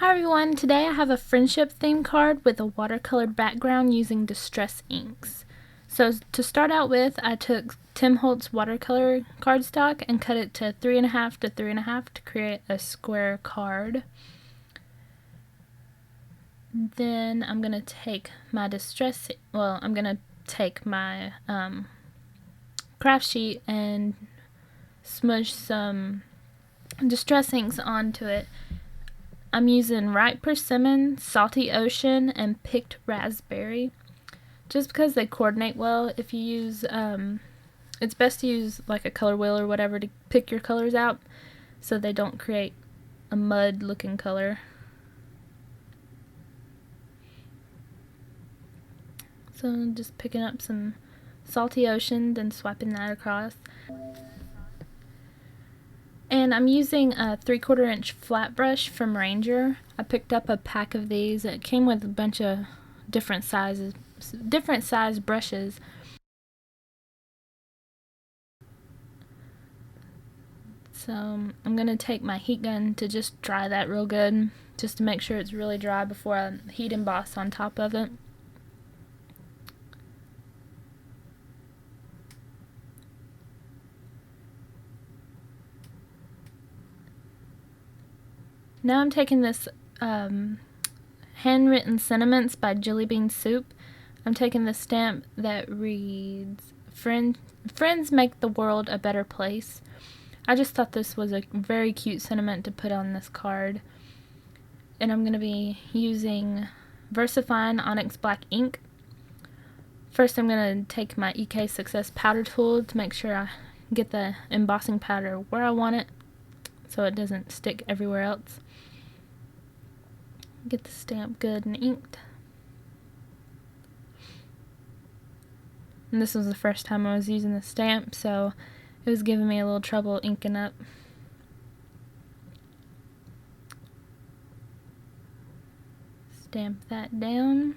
Hi everyone, today I have a friendship theme card with a watercolor background using distress inks. So to start out with, I took Tim Holtz watercolor cardstock and cut it to 3.5 to 3.5 to create a square card. Then I'm going to take my craft sheet and smudge some distress inks onto it. I'm using ripe persimmon, salty ocean, and picked raspberry, just because they coordinate well. If you use, it's best to use like a color wheel or whatever to pick your colors out, so they don't create a mud-looking color. So I'm just picking up some salty ocean, then swiping that across. And I'm using a 3/4 inch flat brush from Ranger. I picked up a pack of these. It came with a bunch of different size brushes. So I'm going to take my heat gun to just dry that real good, just to make sure it's really dry before I heat emboss on top of it. Now I'm taking this Handwritten Sentiments by Jillibean Soup. I'm taking the stamp that reads, Friends make the world a better place. I just thought this was a very cute sentiment to put on this card. And I'm going to be using VersaFine Onyx black ink. First I'm going to take my EK Success powder tool to make sure I get the embossing powder where I want it, so it doesn't stick everywhere else. Get the stamp good and inked. And this was the first time I was using the stamp, so it was giving me a little trouble inking up. Stamp that down.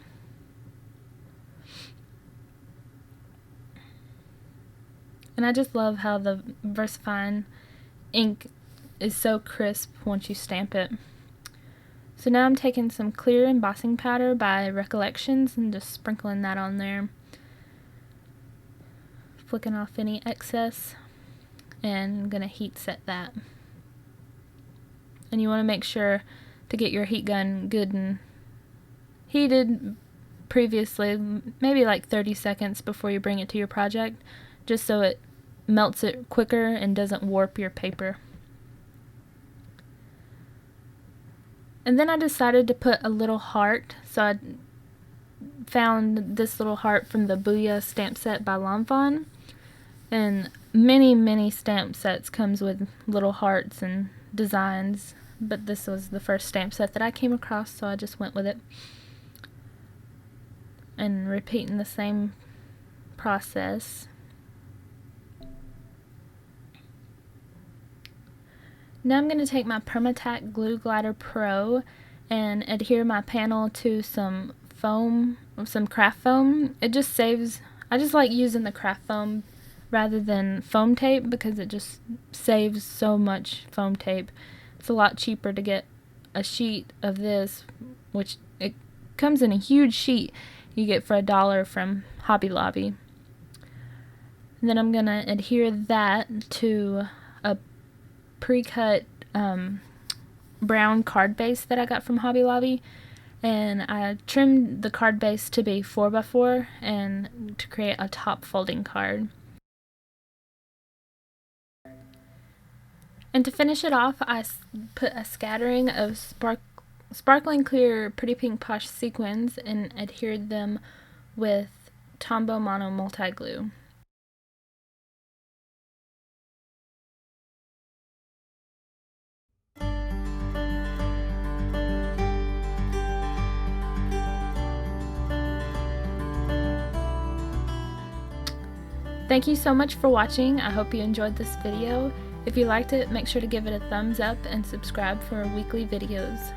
And I just love how the VersaFine ink is so crisp once you stamp it. So now I'm taking some clear embossing powder by Recollections and just sprinkling that on there. Flicking off any excess, and I'm going to heat set that. And you want to make sure to get your heat gun good and heated previously, maybe like 30 seconds before you bring it to your project, just so it melts it quicker and doesn't warp your paper. And then I decided to put a little heart, so I found this little heart from the Booyah stamp set by Lanvin. And many stamp sets comes with little hearts and designs, but this was the first stamp set that I came across, so I just went with it. And repeating the same process. Now I'm going to take my PermaTac Glue Glider Pro and adhere my panel to some foam, some craft foam. It just saves, I just like using the craft foam rather than foam tape because it just saves so much foam tape. It's a lot cheaper to get a sheet of this, which it comes in a huge sheet you get for $1 from Hobby Lobby. And then I'm going to adhere that to a pre-cut brown card base that I got from Hobby Lobby, and I trimmed the card base to be 4x4 and to create a top folding card. And to finish it off, I put a scattering of sparkling clear Pretty Pink Posh sequins and adhered them with Tombo Mono multi-glue. Thank you so much for watching. I hope you enjoyed this video. If you liked it, make sure to give it a thumbs up and subscribe for weekly videos.